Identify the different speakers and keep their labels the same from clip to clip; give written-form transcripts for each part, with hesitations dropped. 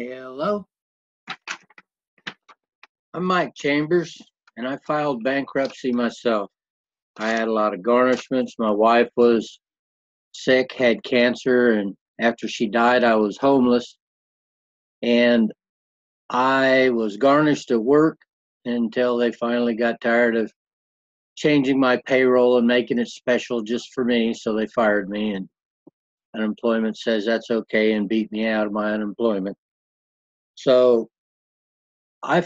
Speaker 1: Hello, I'm Mike Chambers, and I filed bankruptcy myself. I had a lot of garnishments. My wife was sick, had cancer, and after she died, I was homeless. And I was garnished at work until they finally got tired of changing my payroll and making it special just for me. So they fired me, and unemployment says that's okay and beat me out of my unemployment. So I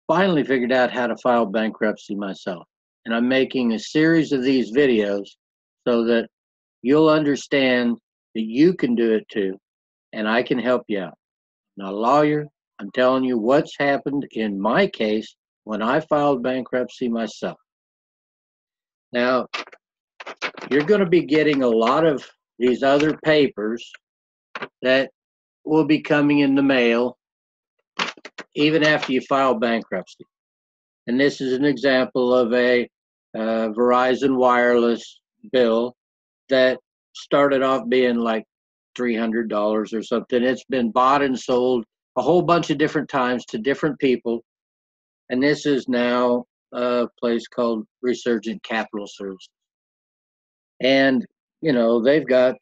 Speaker 1: finally figured out how to file bankruptcy myself. And I'm making a series of these videos so that you'll understand that you can do it too, and I can help you out. I'm not a lawyer. I'm telling you what's happened in my case when I filed bankruptcy myself. Now, you're going to be getting a lot of these other papers that will be coming in the mail even after you file bankruptcy. And this is an example of a Verizon wireless bill that started off being like $300 or something. It's been bought and sold a whole bunch of different times to different people. And this is now a place called Resurgent Capital Services. And, you know, they've got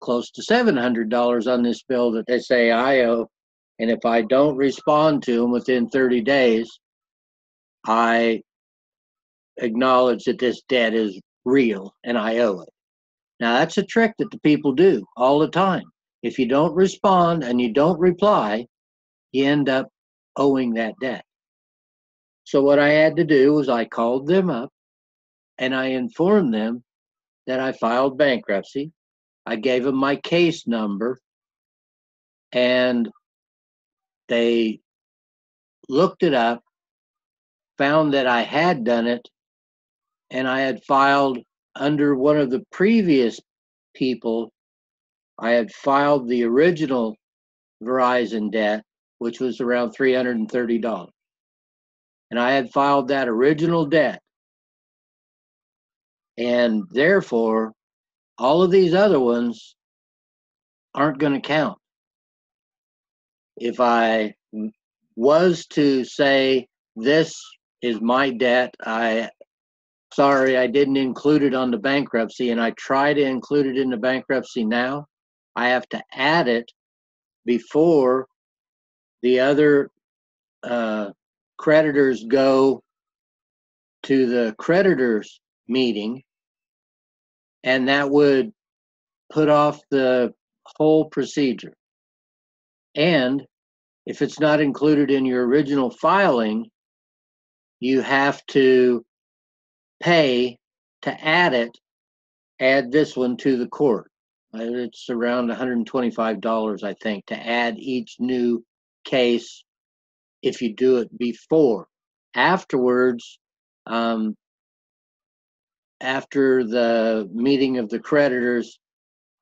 Speaker 1: close to $700 on this bill that they say I owe. And if I don't respond to them within 30 days, I acknowledge that this debt is real and I owe it. Now, that's a trick that the people do all the time. If you don't respond and you don't reply, you end up owing that debt. So what I had to do was I called them up and I informed them that I filed bankruptcy. I gave them my case number, and they looked it up, found that I had done it, and I had filed under one of the previous people. I had filed the original Verizon debt, which was around $330. And I had filed that original debt. And therefore, all of these other ones aren't going to count. If I was to say, this is my debt, sorry, I didn't include it on the bankruptcy, and I try to include it in the bankruptcy now, I have to add it before the other creditors go to the creditors meeting, and that would put off the whole procedure. And if it's not included in your original filing, you have to pay to add this one to the court. It's around $125, I think, to add each new case if you do it before. Afterwards, after the meeting of the creditors,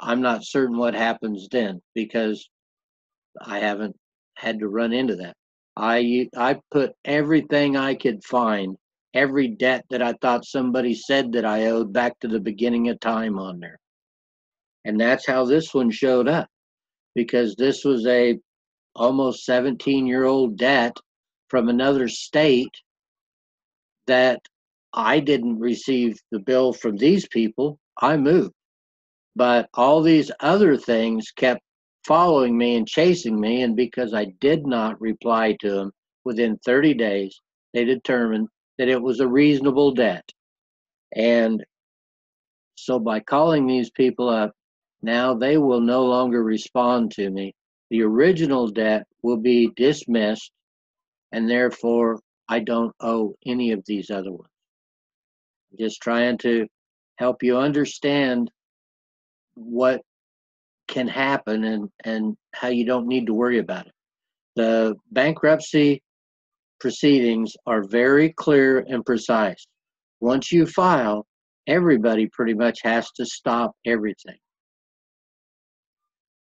Speaker 1: I'm not certain what happens then because I haven't had to run into that. I put everything I could find, every debt that I thought somebody said that I owed back to the beginning of time on there. And that's how this one showed up, because this was a almost 17-year-old debt from another state that I didn't receive the bill from these people. I moved. But all these other things kept following me and chasing me, and because I did not reply to them within 30 days, they determined that it was a reasonable debt. And so by calling these people up, now they will no longer respond to me. The original debt will be dismissed, and therefore I don't owe any of these other ones. I'm just trying to help you understand what can happen and how you don't need to worry about it. The bankruptcy proceedings are very clear and precise. Once you file, everybody pretty much has to stop everything.